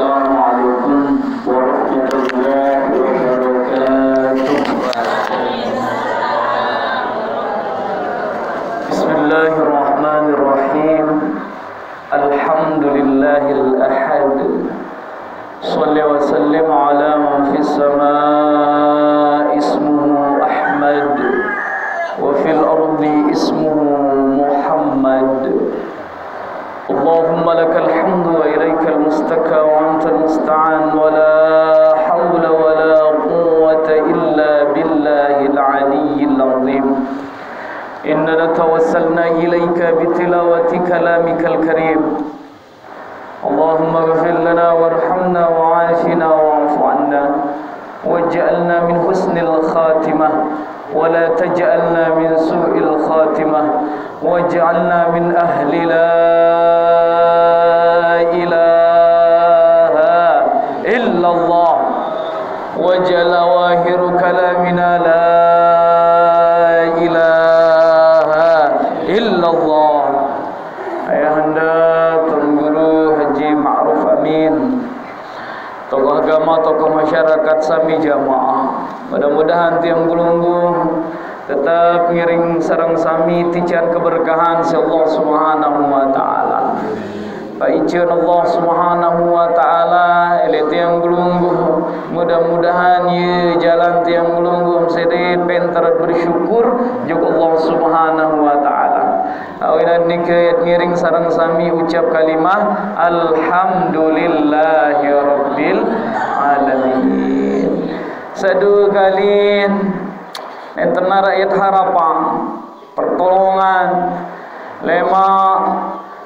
Assalamualaikum warahmatullahi wabarakatuh. Bismillahirrahmanirrahim. Alhamdulillahil ahad. Shalli wa sallim ala man fis samaa'i ismuhu Ahmad wa fil ardi ismuhu Muhammad. Allahumma lakal hamdu wa ilaikal mustaka wa antal musta'an wa la hawla wa la quwwata illa billahil aliyyil azim. Inna tawassalna ilaika bitilawati kalamikal karim. Allahumma ghfir lana warhamna wa'afina wa'fu 'anna waj'alna min husnil khatimah wa la taj'alna min su'il khatimah waj'alna min ahli la ilaha illallah waj'al awahiru kalamina la ilaha illallah. Ayahanda Tuan Guru Haji Ma'ruf Amin, tokoh agama, tokoh masyarakat Sami Jamaah, mudah-mudahan tiang belunggu tetap ngiring sarang sami tijan keberkahan si Allah Subhanahu wa taala. Paicun Allah Subhanahu wa taala ele tiang belunggu, mudah-mudahan ye jalan tiang belunggu sedih pentar bersyukur juga Allah Subhanahu wa taala. Awinan nikayat ngiring sarang sami ucap kalimah alhamdulillahi rabbil alamin. Sadu kalian Entena rakyat harapan, pertolongan, lema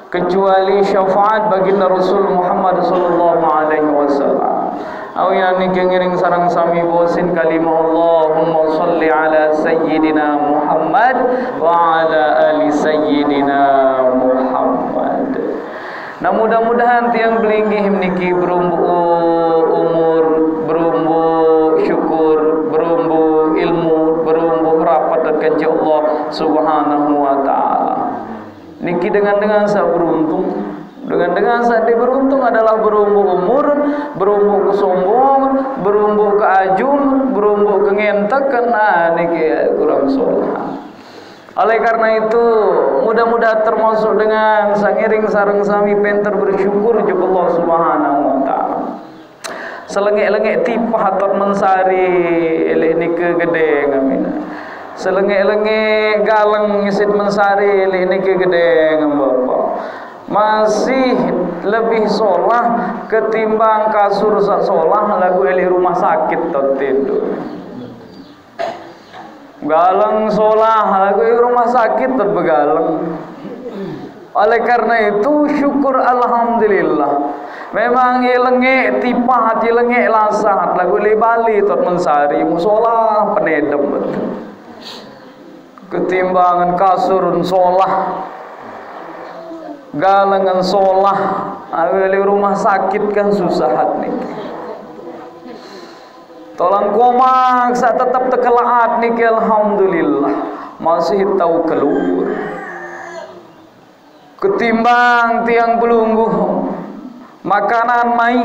kecuali syafaat baginda Rasul Muhammad sallallahu alaihi wasallam. Awian ni kengiring sarang sami bosin kalimah Allahumma salli ala sayyidina Muhammad wa ala ali sayyidina Muhammad. Nah mudah-mudahan tiang belinggi niki berumbu umur, berumbu syukur, berumbu ilmu, berumbu rapat dekat Allah Subhanahu wa taala. Niki dengan saya beruntung, dengan saya beruntung adalah berumbu umur, berumbu kesombong, berumbu keajum, berumbu kengentek kena niki kurang solat. Oleh karena itu, mudah-mudahan termasuk dengan sangiring sareng sami penter bersyukur juga Allah Subhanahu wa taala. Selengek-lengek tipah atot mensari elek nike gede ngamin. Selengek-lengek galeng ngisit mensari elek nike gede ngambapa. Masih lebih solah ketimbang kasur sak solah lagu elek rumah sakit tot tidur. Galeng solah lagu rumah sakit tot begaleng. Oleh karena itu syukur alhamdulillah. Memang ilenge tipah hati lenge lasat lagu le Bali tot mensari musola penedem betul. Ketimbangan kasur solah, galengan solah, awali rumah sakit kan susah hati. Tolong komak saya tetap tekelaat niki alhamdulillah masih tahu keluar. Ketimbang tiang belunggu makanan mai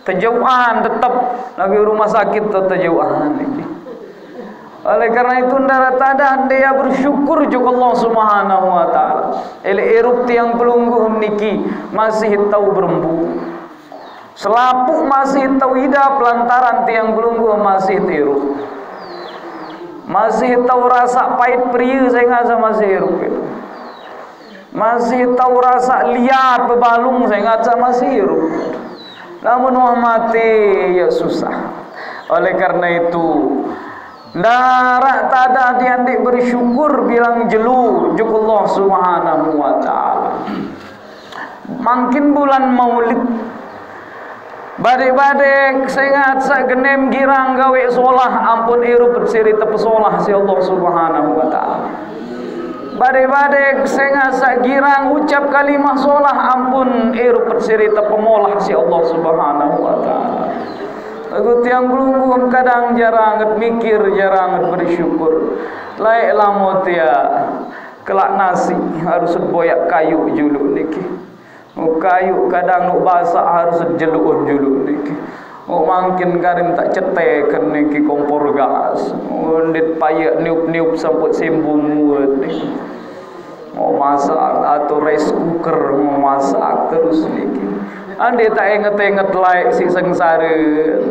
terjauhan tetap lagi rumah sakit terjauhan niki. Oleh karena itu ndara tada dia bersyukur juga Allah Subhanahu wa taala. Ele erup tiang pelungguh niki masih tahu berembu. Selapuk masih tahu hidup lantaran tiang pelungguh masih tiru. Masih tahu rasa pahit pria saya ngasa masih erup. Masih tahu rasa liat bebalung saya ngasa masih erup. Namun mati ya susah. Oleh karena itu Darak tada diandik bersyukur bilang jelu juga Allah Subhanahu wa taala. Makin bulan Maulid badek-badek sengat sak genem girang gawe solah ampun iru persiri tepesolah si Allah Subhanahu wa taala. Badek-badek sengat sak girang ucap kalimah solah ampun iru persiri tepemolah si Allah Subhanahu wa taala. Aku tiang belum kadang jarang mikir, jarang bersyukur. Laik lamot ya kelak nasi harus boyak kayu julu niki. Kayu kadang nuk basah harus jeluk niki. Makin garing tak cetek niki kompor gas. Dit payak niup-niup sampai sembung muat niki. Mau masak atau rice cooker mau masak terus niki. Ande tak inget-inget like si sengsara.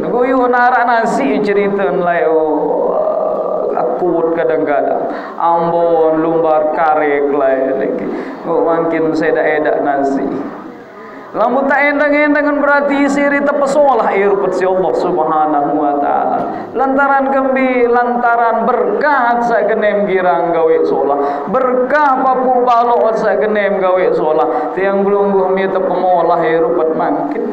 Guyu narak nasi cerita like akut kadang-kadang. Ambon lumbar karek like niki. Makin sedak-edak nasi. Lamun tak endang-endangan berarti siri terpesolah rupat si Allah Subhanahu wa taala. Lantaran gembi, lantaran berkah sa genem girang gawe solah. Berkah papu balok sa genem gawe solah. Tiang belungguh mi tepemolah rupat mangkit.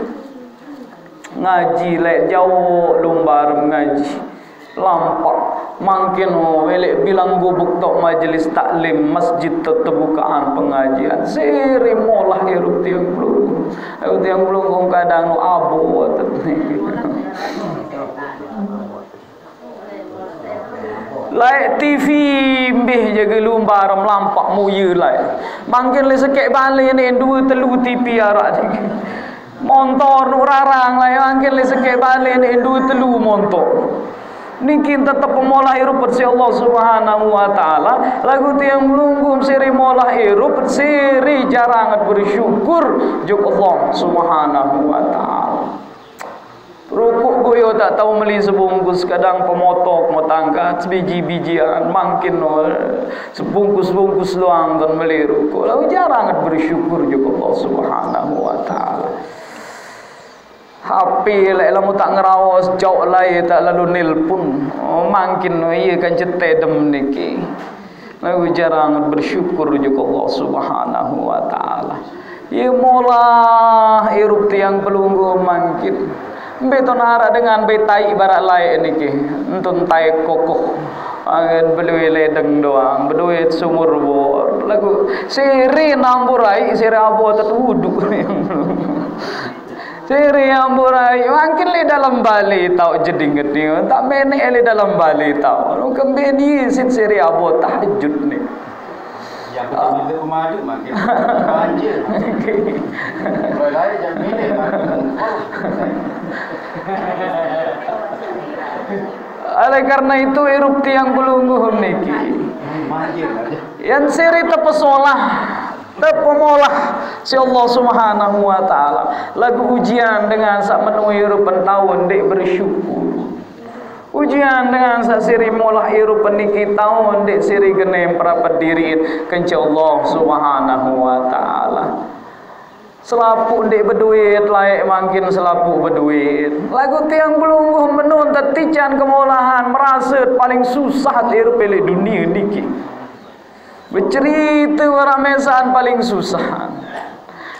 Ngaji lek jauh lumbar ngaji. Lampak makin welek bilang gubuk tok majelis taklim masjid terbukaan pengajian seri molah hirup tiang belum kadang abu like TV mbih jaga lumbar melampak muya like makin le sekek balik ni dua telu TV arak motor nu rarang lah makin le sekek balik ni dua telu motor niki tetap pemolah hirup si Allah Subhanahu wa taala lagu tiang melungguh siri molah hirup siri jarang bersyukur juk Allah Subhanahu wa taala. Rukuk goyo tak tahu meli sebungkus kadang pemotok mau tangkat sebiji-bijian makin sebungkus-bungkus doang dan meli rukuk lagu jarang bersyukur juk Allah Subhanahu wa taala. HP lek lamu tak ngerawas jauh lai tak lalu nelpon makin iya kan cetedem niki lalu jarang bersyukur juga Allah Subhanahu wa taala ia mola irup tiang pelunggu makin betonara dengan betai barat lai niki entun tai kokoh angen belui ledeng doang belui sumur bor lagu seri namburai seri abo terwuduk siri yang burai makin le dalam bali tau jeding geding tak menek le dalam bali tau lu kembeni sin siri abo tahajud ni yang bila pemadu makin manja kalau lain jam ni oleh karena itu irup tiang belungguh niki yang siri terpesolah terpemolah si Allah Subhanahu wa taala lagu ujian dengan sak menuhi rupan tahun dek bersyukur ujian dengan sak siri molah irupan niki tahun dek siri genem perapat diri kenca Allah Subhanahu wa taala selapuk dek berduit layak makin selapuk berduit lagu tiang belungguh menun tetican kemolahan merasa paling susah irup pilih dunia niki bercerita orang mesan paling susah.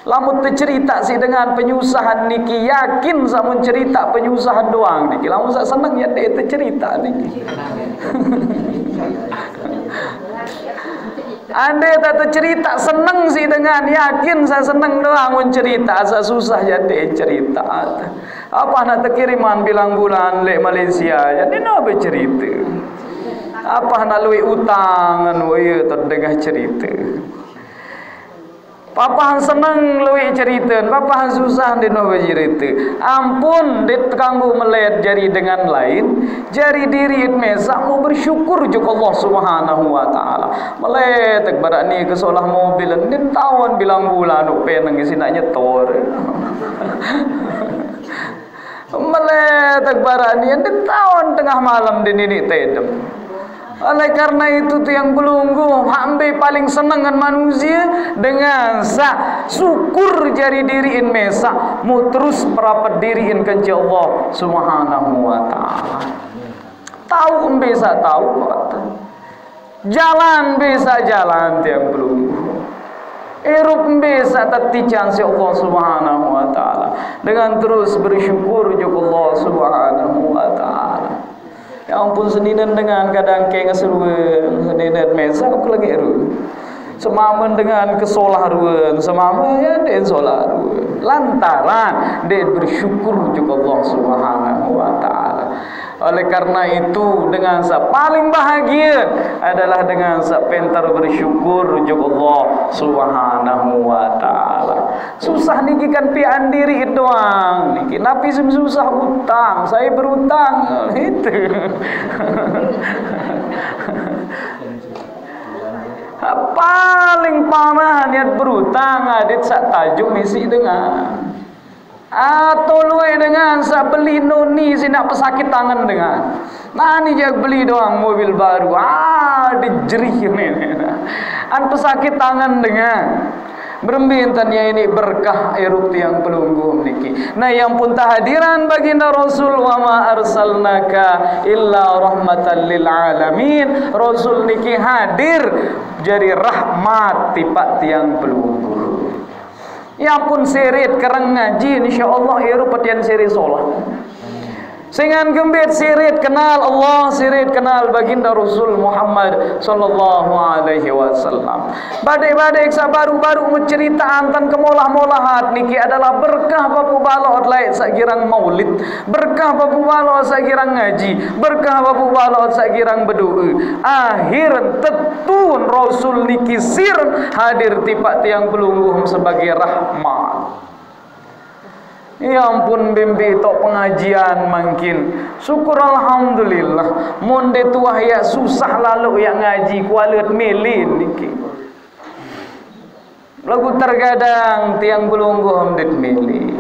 Lamun tercerita si dengan penyusahan niki yakin samun cerita penyusahan doang niki. Lamun sak seneng ya dia tercerita niki. Ande tak tercerita seneng si dengan yakin saya seneng doang mun cerita asa susah ya dia cerita. Apa nak terkiriman bilang bulan le Malaysia jadi no bercerita. Apa nak lui utang anu ye terdengah cerita. Papahan seneng lui cerita, papahan susah di no cerita. Ampun dit kanggo melet jari dengan lain, jari diri mesak mau bersyukur juga Allah Subhanahu wa taala. Melet kepada ni ke solah mobil nin tahun bilang bulan nu peneng isi nak nyetor. Melet kepada ni nin tahun tengah malam di nini tedem. Oleh karena itu tiang belunggu hambe paling senang dengan manusia dengan sa syukur jari diriin mesak mu terus merapat diriin kenci Allah Subhanahu wa taala. Tahu bisa tahu jalan bisa jalan tiang belunggu. Irup bisa tetican si Allah Subhanahu wa taala dengan terus bersyukur juga Allah Subhanahu wa taala. Ya ampun seninan dengan kadang ke ngaseruan seninan mesa aku lagi ru. Semamen dengan kesolah ruan semamen ya den solah ruan. Lantaran den bersyukur juga Allah Subhanahu wa taala. Oleh karena itu dengan paling bahagia adalah dengan pentar bersyukur juga Allah Subhanahu wa taala. Susah niki kan pian diri doang. Niki napi susah utang, saya berutang itu. Paling parah niat berutang adit sak tajuk misi dengan atau luai dengan sak beli noni si nak pesakit tangan dengan nani je beli doang mobil baru dijerih ni an pesakit tangan dengan bermintannya ini berkah erupti yang pelunggu niki. Nah yang pun tahadiran baginda Rasul wa ma arsalnaka illa rahmatan lil alamin. Rasul niki hadir jadi rahmat tipak tiang pelunggu. Yang pun sirit kerang ngaji insyaallah erup patian sirit solah. Dengan gembit sirit kenal Allah, sirit kenal baginda Rasul Muhammad sallallahu alaihi wasallam. Badai-badai baru-baru mencerita antan kemolah-molahat niki adalah berkah bapu balot lain sakirang maulid, berkah bapu balot sakirang ngaji, berkah bapu balot sakirang berdoa. Akhir tetun Rasul niki sir hadir tipak tiang pelungguh sebagai rahmat. Ya ampun bimbi tok pengajian makin syukur alhamdulillah monde tuah ya susah lalu yang ngaji kualet milin niki lagu terkadang tiang belunggu hamdet mili.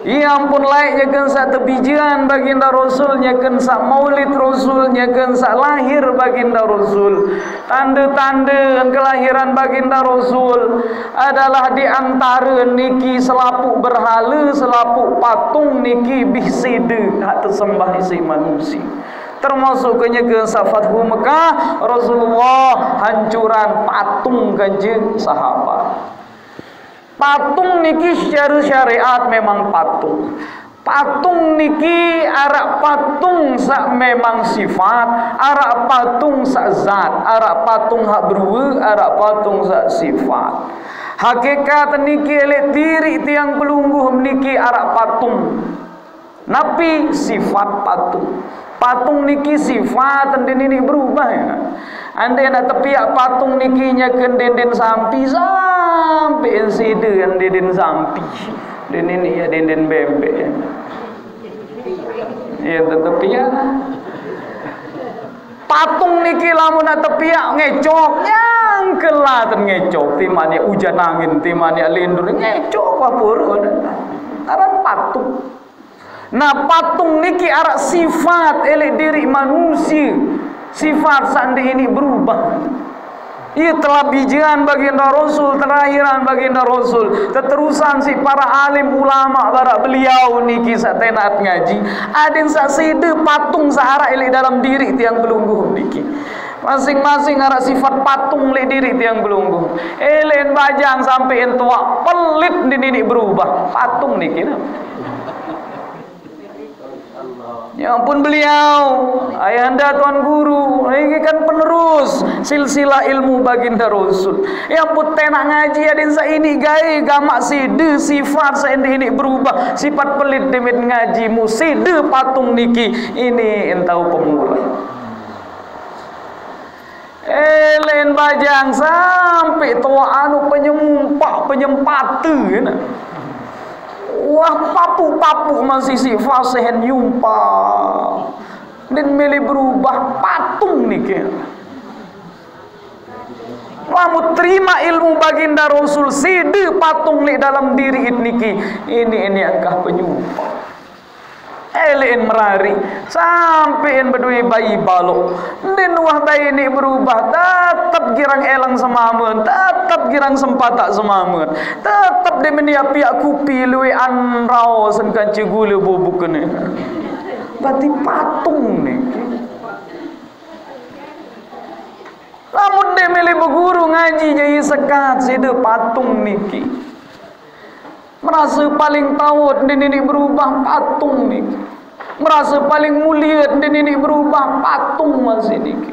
Ya ampun laiknya kan sak tebijian baginda Rasul, nyaken sak maulid Rasul, nyaken sak lahir baginda Rasul. Tanda-tanda kelahiran baginda Rasul adalah di antara niki selapuk berhala, selapuk patung niki biside hak tersembah isi manusia. Termasuk ke Fathu Mekah Rasulullah hancuran patung kanjeng sahabat. Patung niki secara syariat memang patung. Patung niki arak patung sak memang sifat, arak patung sak zat, arak patung hak berwe, arak patung sak sifat. Hakikat niki elek diri tiang pelungguh niki arak patung. Napi sifat patung. Patung niki sifat dan ini berubah ya. Andai nak tepiak patung niki nyaken denden sampi sampai inside yang denden sampi. Den ini ya denden bebek. Ya tepiak. Patung niki lamun nak tepiak ngecok yang kelatan ngecok timanya hujan angin timanya lindur ngecok kapur. Aran patung. Nah patung niki arak sifat elek diri manusia. Sifat sandi ini berubah. Ia telah bijian baginda Rasul, terakhiran baginda Rasul, teterusan si para alim ulama barak beliau niki sak tenat ngaji. Adin sak side patung searak elek dalam diri tiang belungguh niki. Masing-masing arak sifat patung le diri tiang belungguh. Elen bajang sampai entua pelit ini berubah. Patung niki nah. Ya ampun beliau, ayahanda tuan guru, ini kan penerus silsilah ilmu baginda Rasul. Ya ampun tenak ngaji adin sa ini gay gamak side sifat sa ini berubah, sifat pelit demit ngaji muside patung niki ini entau pemula. Elen bajang sampai tua anu penyempatu ya. Wah papu-papu masih si fasehen yumpa dan milih berubah patung niki. Kamu terima ilmu baginda Rasul side patung ni dalam diri niki. Ini angkah penyumpah. Elin merari sampai berdui bayi balok. Dan wah bayi ini berubah tetap girang elang semamun, tetap girang sempatak semamun, tetap dia meniap piak kupi luwe anrau senkan cigule bubuk ni. Berarti patung ni. Lamun dia milih berguru ngaji jadi sekat sida patung niki. Merasa paling tahu dan ini berubah patung ni. Merasa paling mulia dan ini berubah patung masih niki.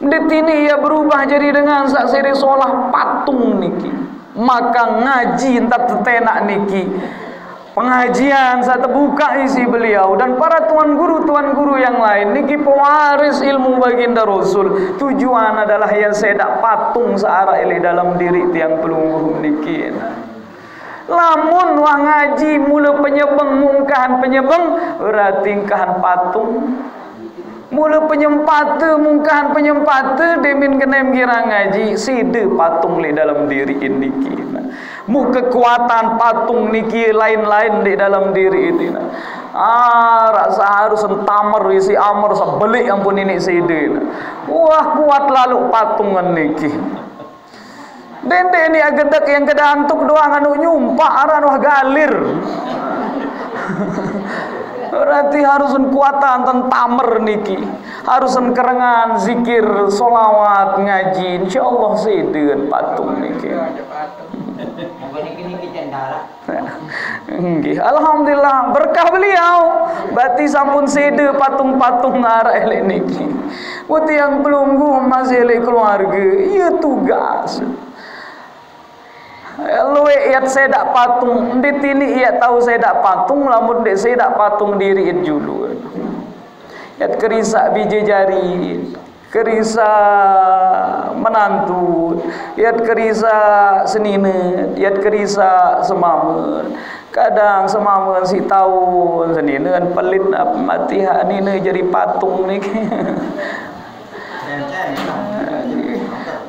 Detini ia berubah jadi dengan saksiri solah patung niki. Maka ngaji entah tetenak niki pengajian saat terbuka isi beliau dan para tuan guru yang lain niki pewaris ilmu baginda Rasul. Tujuan adalah yang sedak patung searah ili dalam diri tiang pelungguh niki. Lamun wah ngaji mula penyebeng mungkahan penyebeng berarti kahan patung. Mula penyempata mungkahan penyempata demin kenem girang ngaji side patung li dalam diri ini kina. Mu kekuatan patung niki lain-lain di dalam diri ini. Rasa harus entamer isi amor sebelik ampun ini side. Wah kuat lalu patungan niki. Dende ini agedek yang kedantuk doang anu nyumpak aran wah galir. Berarti harusun kuatan tentamer niki, harusun kerengan zikir, solawat, ngaji, insyaallah sedeun patung niki. Alhamdulillah berkah beliau. Berarti sampun sede patung-patung arah elek niki. Buat yang pelungguh masih elek keluarga, iya tugas. Luwe iat sedak patung di tini iat tahu sedak patung lamun dek sedak patung diri it julu iat kerisa biji jari kerisa menantu iat kerisa senine iat kerisa semamen kadang semamen si tahun senine kan pelit mati hak nine jadi patung nih.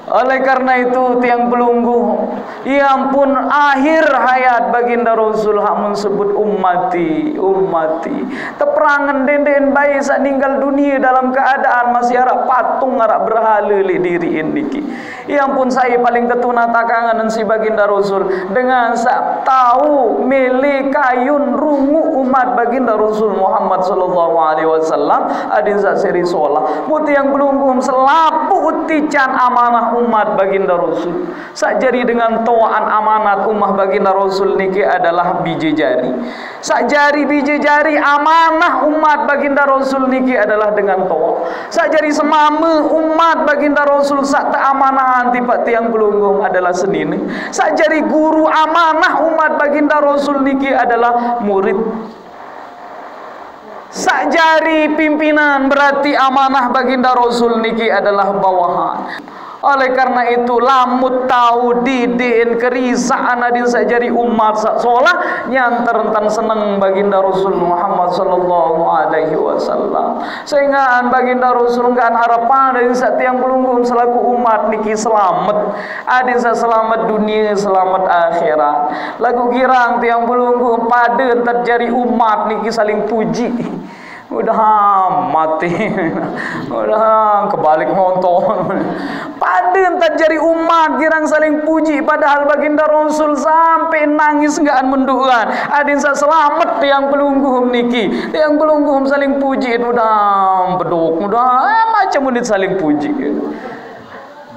Oleh karena itu tiang pelungguh, ya ampun akhir hayat baginda Rasul hamun sebut ummati. Teperangan denden bayi saat ninggal dunia dalam keadaan masih harap patung harap berhala li diri indiki. Ya ampun saya paling ketuna takangan si baginda Rasul dengan sak tahu milik kayun rungu umat baginda Rasul Muhammad sallallahu alaihi wasallam adin sak seri solah. Muti yang pelungguh selapu utican amanah umat baginda Rasul. Sakjari dengan toaan amanat umat baginda Rasul niki adalah biji jari. Sakjari biji jari amanah umat baginda Rasul niki adalah dengan toa. Sakjari semama umat baginda Rasul sak amanah tiba tiang pelunggung adalah senini. Sakjari guru amanah umat baginda Rasul niki adalah murid. Sakjari pimpinan berarti amanah baginda Rasul niki adalah bawahan. Oleh karena itu lamut tahu didin kerisaan adin sajari umat sak solah nyantar rentan seneng baginda Rasul Muhammad sallallahu alaihi wasallam. Sehingga baginda Rasul kan harapan dari setiang pelunggung selaku umat niki selamat. Adin sa selamat dunia selamat akhirat. Lagu girang tiang pelunggung pada terjadi umat niki saling puji. Udah mati, udah kebalik nonton. Pada entar jadi umat girang saling puji, padahal baginda Rasul sampai nangis enggak menduan. Adin sa selamat yang pelungguh niki, yang pelungguh saling puji itu udah beduk, udah macam menit saling puji.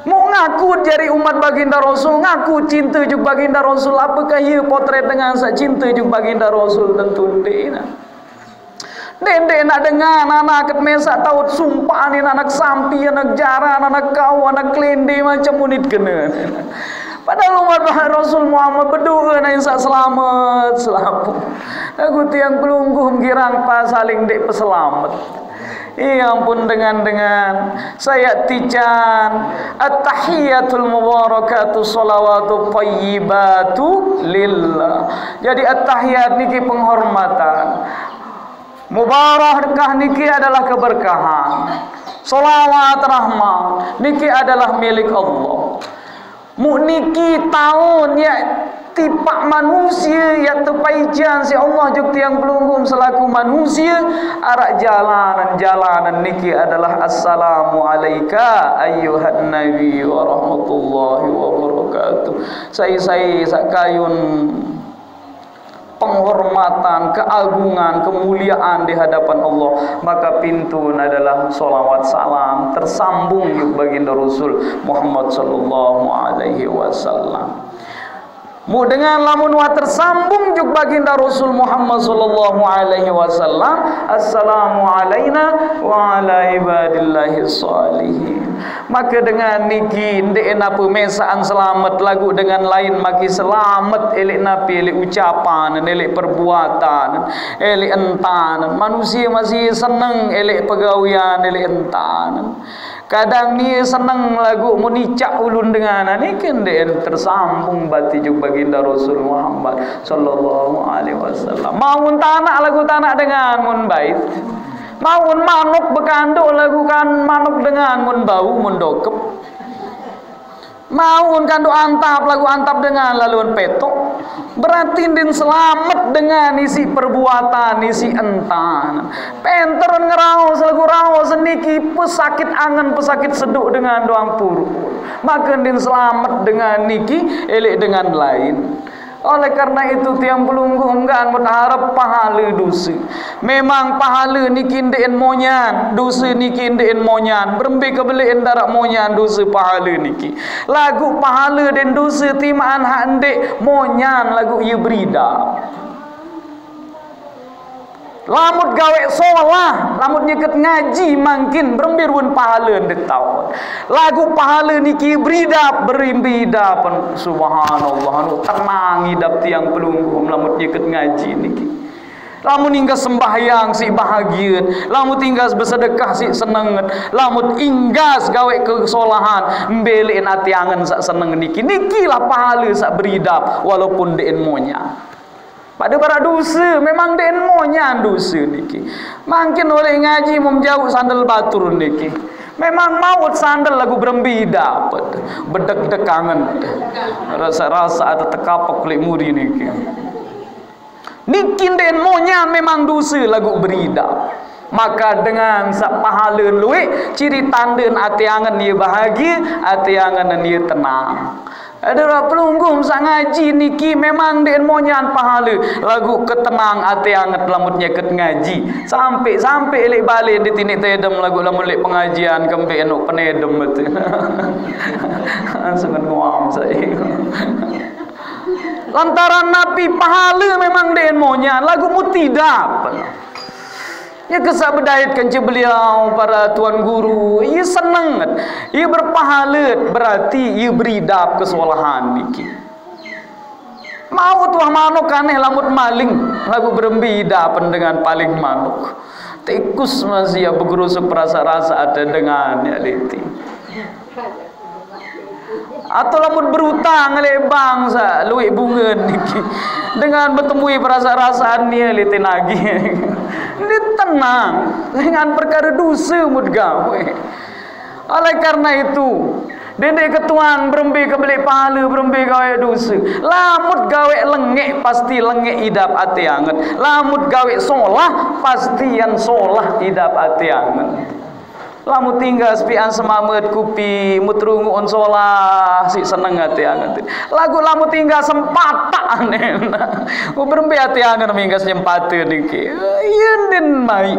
Mau ngaku jadi umat baginda Rasul, ngaku cinta juga baginda Rasul. Apakah ia potret dengan sa cinta juga baginda Rasul tentu tidak. Dende nak dengar anak ket mesak taut sumpah ni anak sampi anak jaran anak kau anak klende macam unit kena. Padahal umat Rasul Muhammad berdoa na insa selamat. Aku tiang pelungguh girang pa saling dek peselamat. Ya ampun dengan saya tijan at-tahiyatul mubarakatuh salawatu thayyibatu lillah. Jadi at-tahiyat niki penghormatan. Mubarakah niki adalah keberkahan. Salawat rahmat niki adalah milik Allah. Niki tahun ya tipak manusia yang terpaijan si Allah juk tiang pelunggum selaku manusia arak jalanan niki adalah assalamu alayka ayyuhan nabi wa rahmatullahi wa barakatuh. Saya sakayun penghormatan, keagungan, kemuliaan di hadapan Allah, maka pintu adalah salawat salam tersambung baginda Rasul Muhammad sallallahu alaihi wasallam. Mu dengan lamun wa tersambung juk baginda Rasul Muhammad sallallahu alaihi wasallam, assalamu alaina wa ala ibadillahi sholihin. Maka dengan niki ndek napa mesaan selamat lagu dengan lain maki selamat elek napi elek ucapan elek perbuatan elek entan. Manusia masih senang elek pegawian elek entan. Kadang ni senang lagu menicak ulun dengan ni kan dia tersambung bati juk baginda Rasul Muhammad sallallahu alaihi wasallam. Maun tanak lagu tanak dengan mun bait. Maun manuk bekanduk lagu kan manuk dengan mun bau mun dokep. Maun kanduk antap lagu antap dengan laluan petok. Berarti din selamat dengan isi perbuatan, isi entan. Penteran ngeraos lagu raos seniki pesakit angan, pesakit seduk dengan doang puru. Maka din selamat dengan niki, elek dengan lain. Oleh karena itu tiang pelunggu enggan berharap pahala dosa. Memang pahala niki ndeen monyan, dosa niki ndeen monyan. Berembe kebelian darak monyan dosa pahala niki. Lagu pahala dan dosa timaan hak ndek monyan lagu ieu berida. Lamut gawe solah, lamut nyeket ngaji mangkin berembirun pahala ndek tau. Lagu pahala niki beridap berimbidap subhanallah anu tenang hidap tiang pelunggu lamut nyeket ngaji niki. Lamun hingga sembahyang si bahagia, lamun tinggal bersedekah si seneng, lamun inggas gawe kesolahan, mbelein ati angen sak seneng niki. Niki lah pahala sak beridap walaupun deen monya. Pada para dosa memang den monyan dosa niki. Mungkin oleh ngaji menjauh sandal batur niki. Memang maut sandal lagu berembida bedek-dek kangen. Rasa-rasa ada tekapak kulit muri niki. Niki den monyan memang dosa lagu berida. Maka dengan sak pahala luik ciri tanda ati angen dia bahagia, ati angen dia tenang. Ada pelunggum sak ngaji niki memang den monyan pahala lagu ketenang ati anget lamut nyeket ngaji sampai elek balik di tinik tedem lagu lamun lek pengajian kembe anu penedem betul. Sangat nguam saya. Lantaran napi pahala memang den monyan lagu mutidap. Ya kesah berdaitkan beliau para tuan guru. Ia senang, ia berpahala, berarti ia beridap kesolahan niki. Mau tuah manuk aneh lamut maling, lagu berembida dengan paling manuk. Tikus masih ya bergerusuk perasa-rasa ada dengannya liti. Atau lamut berutang oleh bangsa luik bunga niki dengan bertemui perasa-rasaan dia liti lagi. Dia tenang dengan perkara dosa mud gawe. Oleh karena itu dendek ketuan berembe kebeli pahala berembe gawe dosa. Lamut gawe lengek pasti lengek idap ati anget. Lamut gawe solah pasti yang solah idap ati anget. Lamu tinggal sepian semamet kupi mutrungu on solah si seneng hati anget. Lagu lamu tinggal sempata aneh. Berembe hati anget minggas nyempate niki. Yendin mai.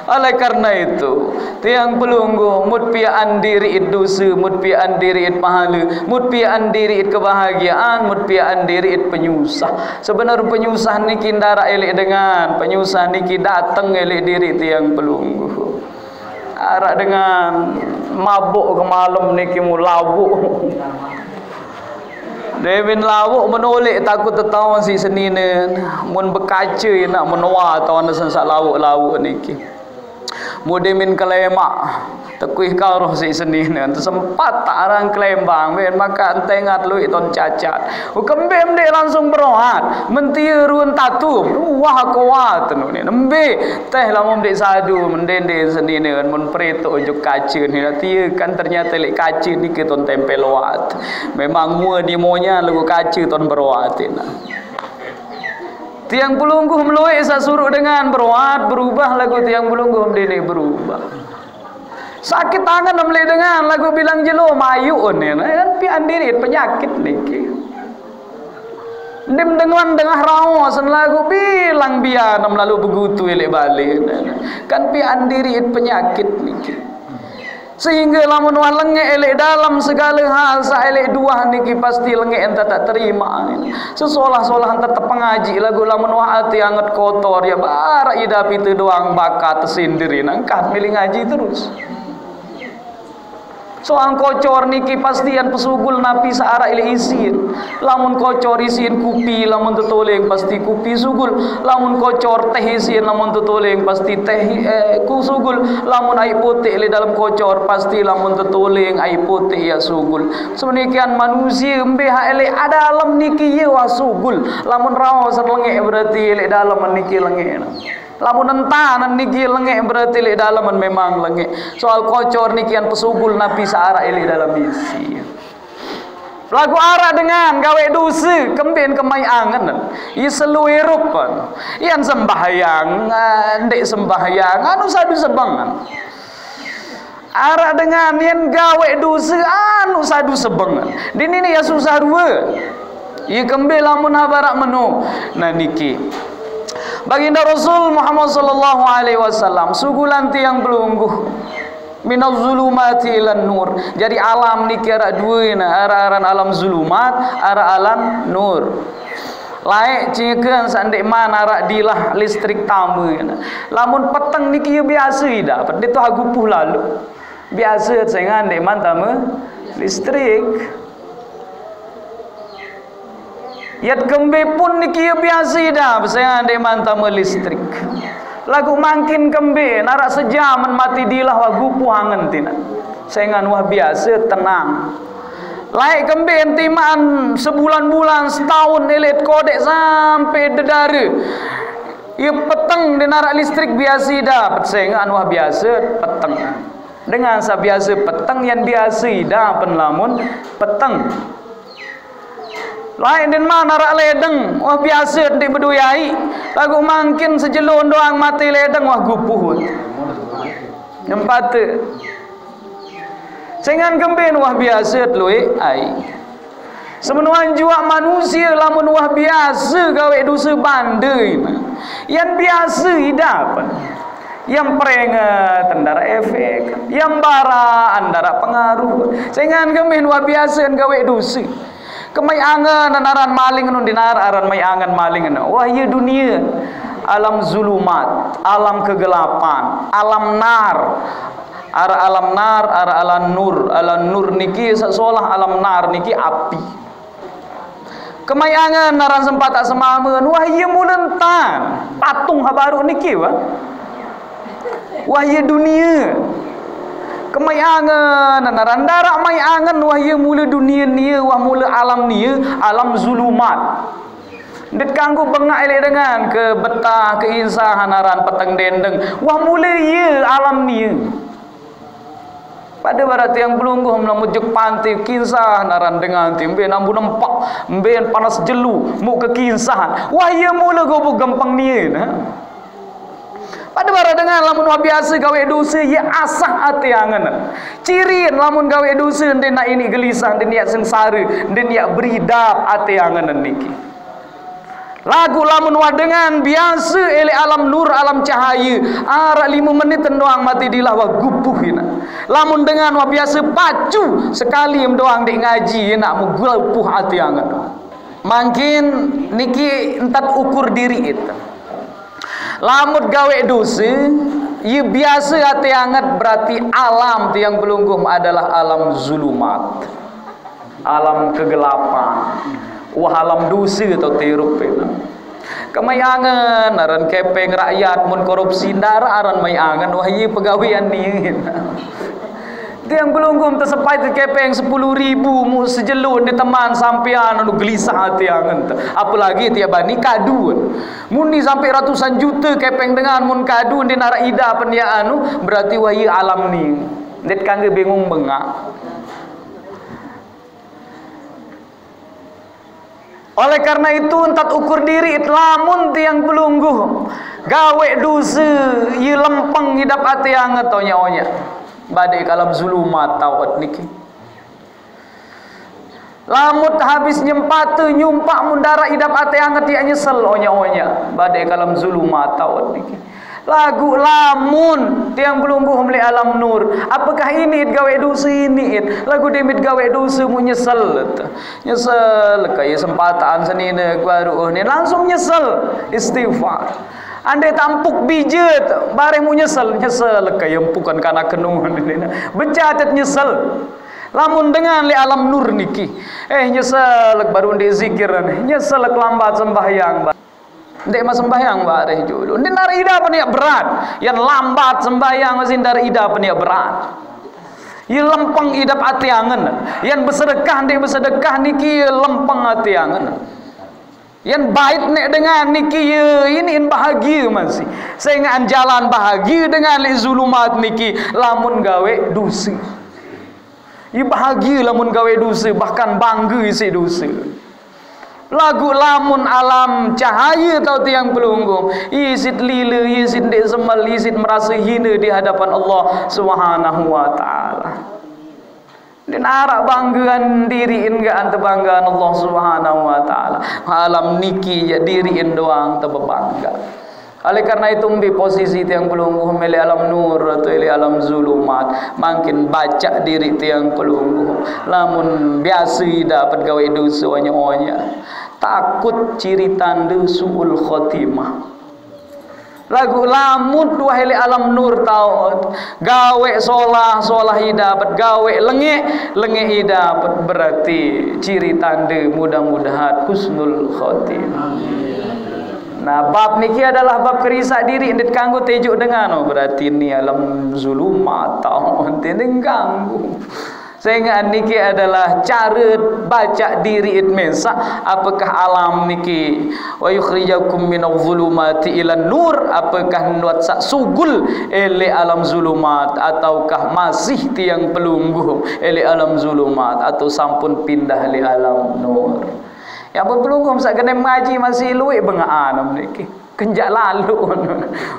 Oleh karena itu tiang pelunggu mut piaan diri it dosa, mut piaan diri it pahala, mut piaan diri it kebahagiaan, mut piaan diri it penyusah. Sebenarnya penyusah niki ndara elek dengan penyusah niki dateng elek diri tiang pelunggu. Arak dengan mabuk ke malam niki mu lawuk. Devin lawuk menolak takut tertawan si senina mun berkaca nak menua tawan sensak lawuk-lawuk niki. Mudemin kelemak tekuih kau roh si senina sempat tak arang kelembang ben maka tengat lu iton cacat. Kembem dek langsung berohat mentirun tatum wah kuat nu ni nembe teh lamun dek sadu mendende senina mun preto juk kaca ni tia kan ternyata lek kaca ni ke ton tempel wat. Memang mua di monya lagu kaca ton berohat na. Tiang pelungguh meluik sasuruh dengan beruat berubah lagu tiang pelungguh mendini berubah. Sakit tangan meli dengan lagu bilang jelo mayu ni kan pian diri penyakit niki. Dem dengan dengah raos lagu bilang biar lalu begutu elek balik. Kan pian diri penyakit niki. Sehingga lamun wah lengek elek dalam segala hal sa elek dua niki pasti lengek enta tak terima. Sesolah-solah enta terpengaji lagu lamun wah hati anget kotor ya barak idap itu doang bakat tersindirin angkat milih ngaji terus. Soang kocor niki pastian pesugul napi searah ili isin. Lamun kocor isin kupi, lamun tetoleng pasti kupi sugul. Lamun kocor teh isin, lamun tetoleng pasti teh ku sugul. Lamun air putih li dalam kocor pasti lamun tetoleng air putih ya sugul. Semenikian manusia mbeh ele ada alam niki ye wa sugul. Lamun rawa serlengek berarti ele dalam niki lengek. Lamun entanan niki lengek berarti li dalam memang lengek. Soal kocor nikian pesugul napi searah ili dalam isi. Lagu arah dengan gawe dosa kembin kemai angen. I seluirupan. Ian sembahyang, ndek sembahyang anu sadu sebangan. Arah dengan yang gawe dosa anu sadu sebangan. Dini ni ya susah dua. I kembin lamun habarak menu. Nah niki baginda Rasul Muhammad sallallahu alaihi wasallam sugulan tiang belungguh minaz zulumati ilan nur. Jadi alam niki ara dua na ara-aran alam zulumat, ara alam nur. Laik cingkeun sandek mana ara dilah listrik tamu. Lamun peteng niki biasa ida, pede tu hagupuh lalu. Biasa cengan dek man tamu listrik. Yat kembe pun niki biasa dah pasal ande mantama listrik. Lagu makin kembe narak sejam mati dilah wa gupu hangen tina. Saingan wah biasa tenang. Laik kembe entiman sebulan-bulan setahun elet kodek sampai dedare. Ia peteng di narak listrik biasa dah saingan wah biasa peteng. Dengan sa biasa peteng yang biasa dah penlamun peteng. Lain din mana rak ledeng wah biasa ndik berduyai lagu makin sejelun doang mati ledeng wah gupuh nyempate cengan kembin wah biasa tluy ai semenuan jua manusia lamun wah biasa gawe dosa bandai yang biasa hidapan yang peringat andara efek yang bara andara pengaruh cengan kembin wah biasa gawe dosa kemai angan naran maling nun dinar aran mai angan maling wah ieu dunia alam zulumat, alam kegelapan, alam nar. Ara alam nar, ara alam nur. Alam nur niki seolah alam nar niki api. Kemai angan naran sempat tak semamen wah ieu mulentan patung habaru niki wah ieu dunia kemai angan naran darak mai angan wah ieu mula dunia nia wah mula alam nia alam zulumat det kanggo bengak elek dengan ke betah keinsahan naran peteng dendeng wah mula ieu alam nia pada barat yang belungguh melamujuk pantai kisah naran dengan timbe nambu nempak mben panas jelu mu ke kinsahan wah ieu mula gobo gampang nia pada bara dengan lamun wah biasa gawe dosa ya asah ati angan. Cirin lamun gawe dosa den nak ini gelisah den niat sengsara den niat beridap ati angan niki. Lagu lamun wah dengan biasa ele alam nur alam cahaya ara 5 menit doang mati dilah wah gupuhina. Lamun dengan wah biasa pacu sekali doang dek ngaji nak mu gupuh ati angan. Mungkin niki entat ukur diri itu. Lamut gawe dosa, ia biasa hati hangat berarti alam yang belungguh adalah alam zulumat, alam kegelapan, wah alam dosa atau tirup itu. Kemayangan, aran kepeng rakyat mun korupsi ndara aran mayangan wah ia pegawaian ni. Yang belungguh tersepai kepeng 10.000 mu sejelun di teman sampean anu gelisah hati angen. Apalagi tiap bani kadu. Muni sampai ratusan juta kepeng dengan mun kadu di nara ida pendia anu berarti wah ieu alam ni. Det kangge bingung bengak. Oleh karena itu entat ukur diri lamun tiang belungguh gawe dosa ieu lempeng hidup hati anget tonya-onya. Badai kalam zulumat tawat niki. Lamut habis nyempate nyumpak mundara idap ate anget ya nyesel onya-onya. Badai kalam zulumat tawat niki. Lagu lamun tiang pelungguh meli alam nur. Apakah ini gawe dosa ini? Lagu demit gawe dosa mu nyesel. Nyesel kaya sempatan senina baru ni langsung nyesel istighfar. Andai tampuk bijet bareng mu nyesel kaya empukan kana kenungan ini. Becatet nyesel. Lamun dengan li alam nur niki. Nyesel baru ndek zikir, nyesel lambat sembahyang. Ndek mas sembahyang bareh dulu. Ndek nari ida pun berat. Yang lambat sembahyang masih dari ida pun berat. Yang lempeng idap hati angen. Yang bersedekah ndek bersedekah niki lempeng hati angen. Yang baik nek dengan niki ini bahagia masih. Sehingga jalan bahagia dengan li zulumat niki lamun gawe dosa. Ya bahagia lamun gawe dosa, bahkan bangga isi dosa. Lagu lamun alam cahaya tau tiang pelunggung, isit lila, isit dek semal, isit merasa hina di hadapan Allah Subhanahu wa taala. Dan arak banggaan diriin gak ante banggaan Allah Subhanahu wa taala. Alam niki ya diriin doang teu bangga. Oleh karena itu ambil posisi tiang pelungguh meli alam nur atau meli alam zulumat, makin baca diri tiang pelungguh. Lamun biasa dapat gawe dosa wanya-wanya, takut ciri tanda suul khotimah. Lagu lamun dua heli alam nur tau gawe solah dapat gawe lenge dapat berarti ciri tanda mudah-mudahan husnul khotimah. Nah, bab niki adalah bab kerisak diri ndet kanggo tejuk dengan berarti ni alam zulumat tau enten ganggu. Sehingga niki adalah cara baca diri mesak apakah alam niki wa yukhrijakum minadh zulumati ilan nur, apakah nuat sak sugul ele alam zulumat ataukah masih tiang pelungguh ele alam zulumat atau sampun pindah li alam nur. Yang berpelungguh sak kena ngaji masih luwek bengaan niki. Kenjak lalu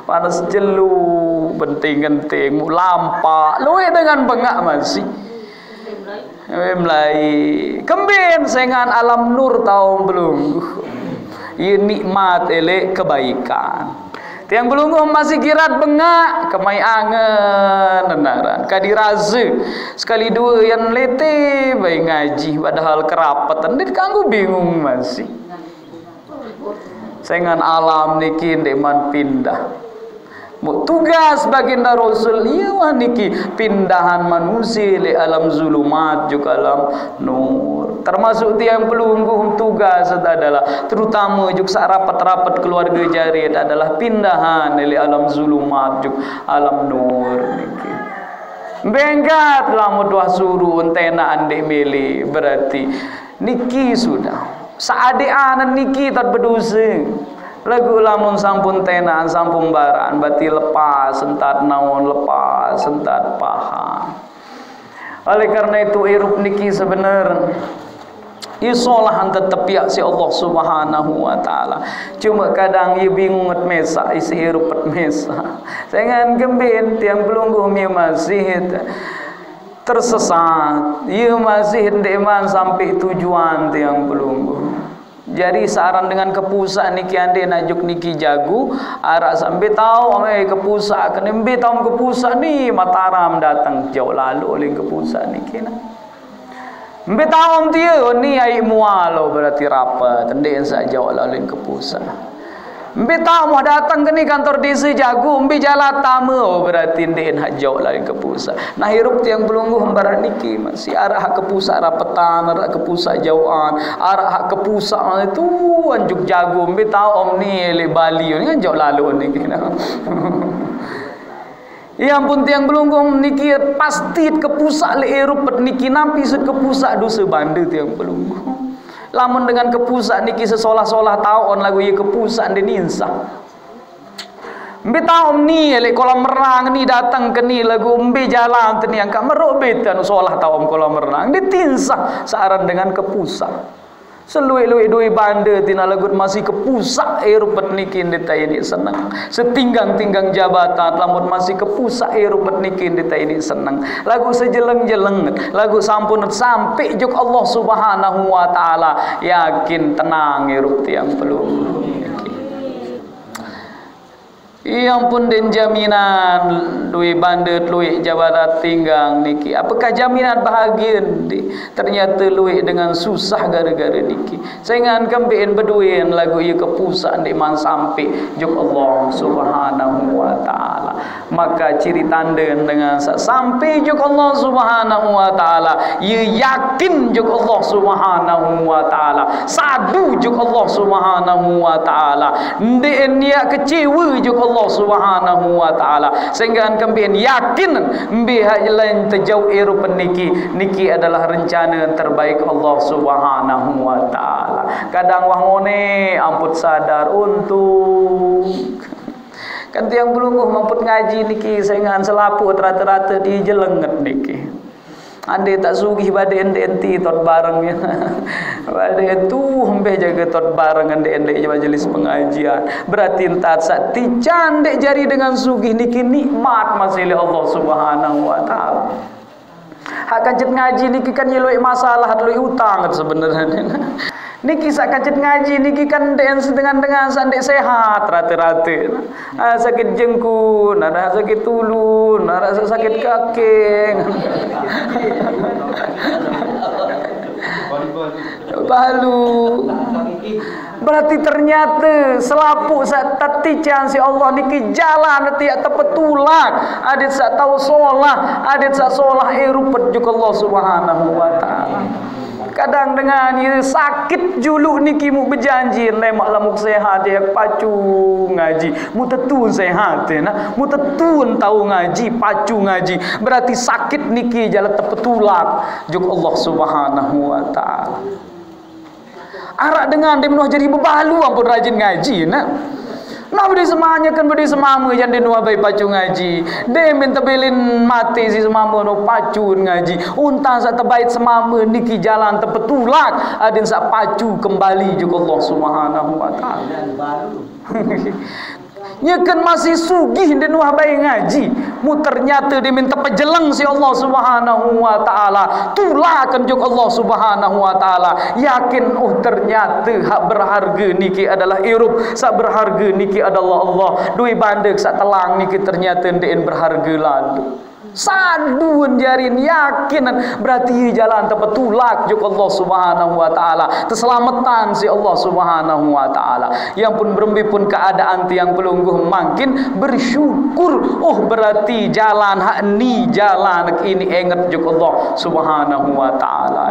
panas jelu penting-penting lampak luwek dengan bengak masih. Mulai kembin sengan alam nur tahu belungguh. Ia nikmat elek kebaikan. Tiang belungguh masih kirat bengak kemai angen nenaran kadiraze sekali dua yang lete bayi ngaji padahal kerapatan dit kanggo bingung masih. Sengan alam niki ndeman pindah. Tugas baginda Rasul iya niki pindahan manusia li alam zulumat juga alam nur. Termasuk tiang pelungguh tugas adalah terutama juga rapat-rapat keluarga jarit adalah pindahan li alam zulumat juga alam nur niki. Bengkat lamun dua suruh tena ande meli berarti niki sudah saade anan niki tak berdosa. Lagu lamun sampun tenaan sampun baraan berarti lepas sentat naon lepas sentat paham. Oleh karena itu irup niki sebenar isolahan tetep ya si Allah Subhanahu wa taala. Cuma kadang ia bingung mesa isi irup mesa. Jangan gembin tiang pelungguh mi masih tersesat. Ia masih ndeman sampai tujuan tiang pelungguh. Jadi saran dengan kepusak niki ande najuk niki jagu arak sampai tahu ame kepusak kenembe tahu kepusak ni Mataram datang jauh lalu oleh kepusak niki na. Mbe tahu dia ni ai mualo berarti rapat ende sak jauh lalu kepusak. Mbe tahu mau datang ke ni kantor desa jagu mbe jalan tamu berarti ende hak jauh lalu kepusak. Nah hirup tiang pelungguh barat niki masih arah hak kepusak rapetan arah kepusak jauhan arah hak kepusak itu anjuk jago mbe tahu om ni le Bali ni kan jauh lalu niki nah. Ya ampun tiang pelungguh niki pasti kepusak le Eropet niki nampi sud kepusak dosa banda tiang pelungguh. Lamun dengan kepusak niki sesolah-solah tahu on lagu ye kepusak den insah. Mbe tahu ni le kolam renang ni datang ke ni lagu mbe jalan teni angka meruk betan solah tahu kolam renang ditinsah searan dengan kepusak. Seluik-luik doi banda tina lagut masih kepusak Eropet niki ndeta ini senang. Setinggang-tinggang jabatan lamun masih kepusak Eropet niki ndeta ini senang. Lagu sejeleng-jeleng, lagu sampun sampai juk Allah Subhanahu wa taala yakin tenang Erop tiang pelungguh niki. Yang pun den jaminan duit bandar duit jabatan tinggang niki. Apakah jaminan bahagia ni? Ternyata luit dengan susah gara-gara niki. Saingan kambing berduit lagu ia kepusan di man sampai juk Allah Subhanahu wa taala. Maka ciri tanda dengan sampai juk Allah Subhanahu wa taala, ia yakin juk Allah Subhanahu wa taala, sadu juk Allah Subhanahu wa taala. Ndek niat kecewa juk Allah Subhanahu wa taala, sehingga kambing yakin biha lain terjauh irup niki adalah rencana terbaik Allah Subhanahu wa taala. Kadang wah ngone amput sadar untuk kan tiang belungguh mamput ngaji niki sehingga selapu rata-rata di jelenget niki. Ande tak sugih badai ente tot barengnya. Badai tu hembeh jaga tot bareng ende majelis pengajian. Berarti entat sakti candek jari dengan sugih niki nikmat masih Allah Subhanahu wa taala. Hak kajet ngaji niki kan nyeloi masalah nyeloi utang sebenarnya. Niki sak kajet ngaji niki kan dengan sandek sehat rata-rata. Sakit jengkun, ada sakit tulun, ada sakit kaki. Balu. Berarti ternyata selapuk sak tatican si Allah niki jalan tiak tepetulak. Adit sak tahu solah, adit sak solah rupet juga Allah Subhanahu wa taala. Kadang dengan sakit juluk niki mu berjanji lemak lamuk sehat dia pacu ngaji mu tetun sehat na mu tetun tahu ngaji pacu ngaji berarti sakit niki jalan tepetulak juk Allah Subhanahu wa taala. Arak dengan dia menuh jadi bebalu ampun rajin ngaji na. Nah beri semuanya kan beri semama yang dia nuabai pacu ngaji. Dia minta belin mati si semama no pacu ngaji. Untang sak terbaik semama niki jalan tepetulak. Adin sak pacu kembali juga Allah Subhanahu wa taala. Nyekan masih sugih dia nuabai ngaji. Mu ternyata dia minta pejelang si Allah Subhanahu wa taala. Tulakan juga Allah Subhanahu wa taala. Yakin ternyata hak berharga niki adalah irup, sak berharga niki adalah Allah. Duit bandek sak telang niki ternyata ndek berharga lalu. Saduan jarin yakinan berarti jalan tepetulak juga Allah Subhanahu wa taala. Terselamatan si Allah Subhanahu wa taala. Yang pun berembi pun keadaan tiang pelungguh makin bersyukur. Oh berarti jalan hak ni jalan ini ingat juga Allah Subhanahu wa taala.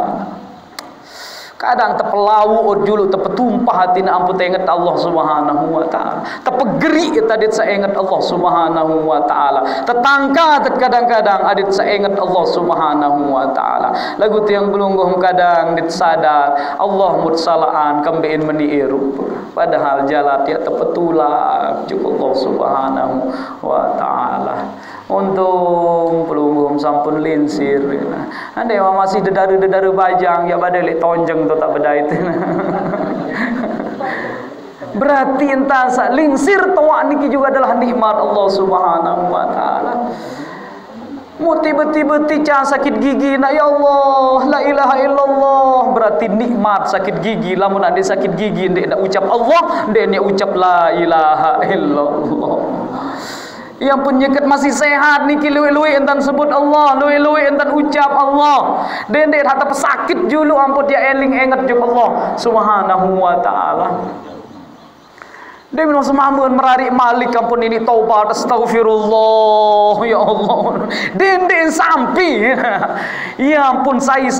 Kadang terpelau julu terpetumpah hati nak ampun ingat Allah Subhanahu wa taala. Terpegeri tadi saya ingat Allah Subhanahu wa taala. Tetangka kadang-kadang adit saya ingat Allah Subhanahu wa taala. Lagu tiang belungguh kadang dit sadar Allah mutsalaan kambing meniiru. Padahal jalan dia terpetulak juga Allah Subhanahu wa taala. Untung pelungguh sampun linsir. Anda yang masih dedara-dedara bajang ya badai lek tonjeng tu tak beda itu. Berarti entah sak linsir tawak niki juga adalah nikmat Allah Subhanahu wa taala. Mu tiba-tiba ticang sakit gigi nak ya Allah la ilaha illallah berarti nikmat sakit gigi. Lamun ada sakit gigi ndek nak ucap Allah ndek nak ucap la ilaha illallah. Yang pun nyekat masih sehat niki luwe-luwe entan sebut Allah, luwe-luwe entan ucap Allah. Dendek hata pesakit julu ampun dia eling ingat juga Allah Subhanahu wa taala. Dia minum semamun merarik malik ampun ini taubat astaghfirullah ya Allah. Dendek sampai ya ampun saya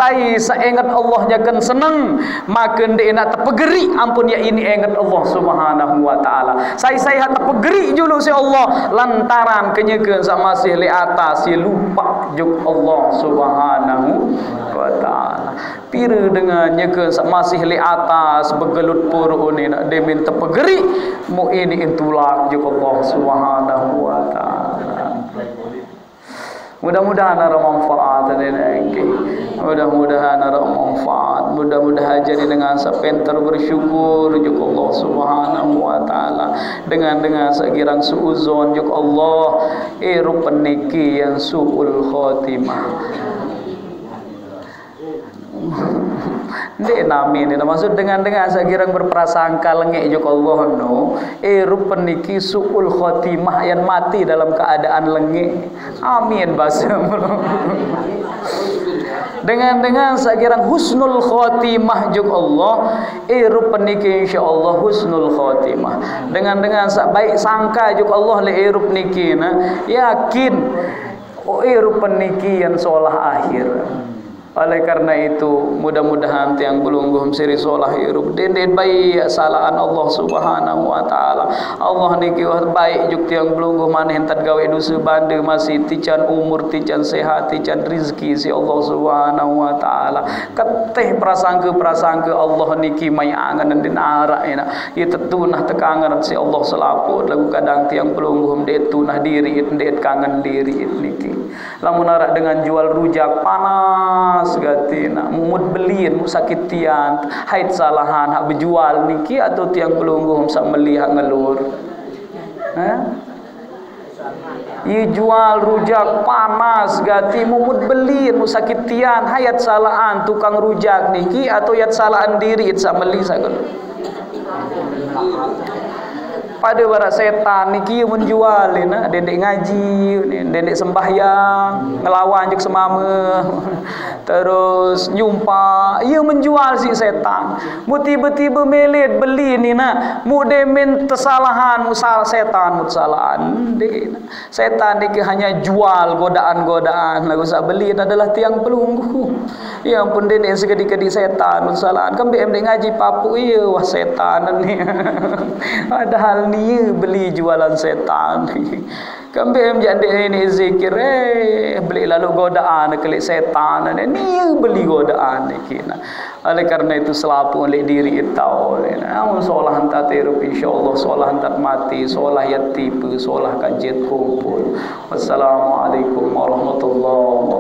ingat Allah jangan senang maka ndek nak terpegeri ampun ya ini ingat Allah Subhanahu wa taala. Saya hat terpegeri julu si Allah lantaran kenyekeun sama masih li atas si lupa juk Allah Subhanahu wa taala. Pira dengan nyekeun masih li atas begelut puru ni nak dia minta terpegeri mu ini intulak juga Allah Subhanahu wa taala. Mudah-mudahan ada manfaat ini. Mudah-mudahan ada manfaat. Mudah-mudahan jadi dengan sepenter bersyukur juga Allah Subhanahu wa taala. Dengan sekirang suuzon juga Allah rupan niki yang suul khotimah. Ndek nami ni maksud dengan sakirang berprasangka lengek jo Allah no rup niki suul khotimah yang mati dalam keadaan lengek. Amin bahasa. Dengan sakirang husnul khotimah jo Allah rup niki insyaallah husnul khotimah. Dengan sak baik sangka jo Allah le rup niki na yakin rup niki yang solah akhir. Oleh karena itu mudah-mudahan tiang belungguh siri solah hirup den baik salaan Allah Subhanahu wa taala. Allah niki baik juk tiang belungguh maneh entat gawe dosa bande masih tican umur tican sehat tican rezeki si Allah Subhanahu wa taala. Keteh prasangka Allah niki mai angan den arak ina. Ieu tetunah tekangan si Allah selaput lagu kadang tiang belungguh det tunah diri det kangen diri niki. Lamun arak dengan jual rujak panas gatina mumut beliin sakitian haid salahan hak berjual niki atau tiang pelungguh sak melihat ngelur jual rujak panas gati mumut beliin sakitian hayat salahan tukang rujak niki atau yat salahan diri sak meli sak pada barat setan niki menjual na dendek ngaji dendek sembahyang ngelawan juk semama terus nyumpa ia menjual si setan mu tiba-tiba melet beli ni na mu demen kesalahan musal setan musalahan setan niki hanya jual godaan-godaan lagu sak beli adalah tiang pelunggu ya ampun dendek segedi-gedi setan musalahan kan BM ngaji papu iya wah setan ni padahal ni beli jualan setan. Kambing jadi ini zikir beli lalu godaan kelik setan ni beli godaan kina. Oleh karena itu selapu oleh diri itau. Solah hantar terup insyaallah solah hantar mati solah yat tipu solah kajet kumpul. Wassalamualaikum warahmatullahi wabarakatuh.